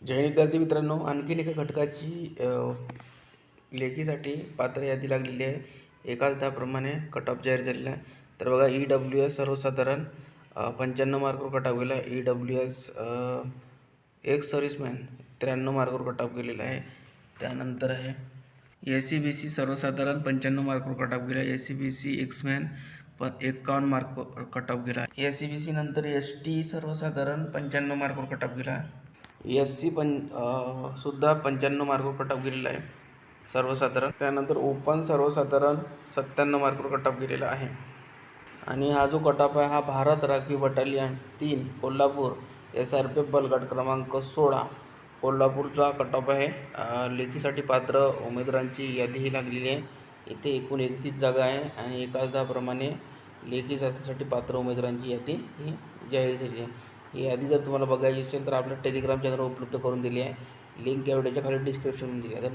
जय विद्यार्थी मित्रांनो, आणखीन एका घटकाची लेखीसाठी पात्र यादी लागलेली आहे. एकाच दहाप्रमाणे कट ऑफ जाहीर झालेला आहे. तर बघा, EWS सर्वसाधारण 95 मार्कवर कट ऑफ गेला. EWS एक्स सर्व्हिसमॅन 93 मार्कवर कट ऑफ गेलेला आहे. त्यानंतर आहे SCBC सर्वसाधारण 95 मार्कवर कट ऑफ गेला. SCBC एक्समॅन 51 मार्कवर कट ऑफ गेला. SCBC नंतर ST सर्वसाधारण 95 मार्कवर कट ऑफ गेला. SC सुद्धा 95 मार्कवर कट ऑफ गेलेला आहे सर्वसाधारण. त्यानंतर ओपन सर्वसाधारण 97 मार्कवर कट ऑफ गेलेला आहे. आणि हा जो कट ऑफ आहे हा भारत राखीव बटालियन 3 कोल्हापूर SRPF बलगट क्रमांक 16 कोल्हापूरचा कट ऑफ आहे. लेखीसाठी पात्र उमेदवारांची यादी ही लागलेली आहे. इथे एकूण 31 जागा आहे आणि एकाच दहाप्रमाणे लेखी शास्त्रासाठी पात्र उमेदवारांची यादी ही जाहीर झाली आहे. ही यादी जर तुम्हाला बघायची असेल तर आपल्या टेलिग्राम चॅनलवर उपलब्ध करून दिली आहे. लिंक या व्हिडिओच्या खाली डिस्क्रिप्शनमध्ये दिली आहे.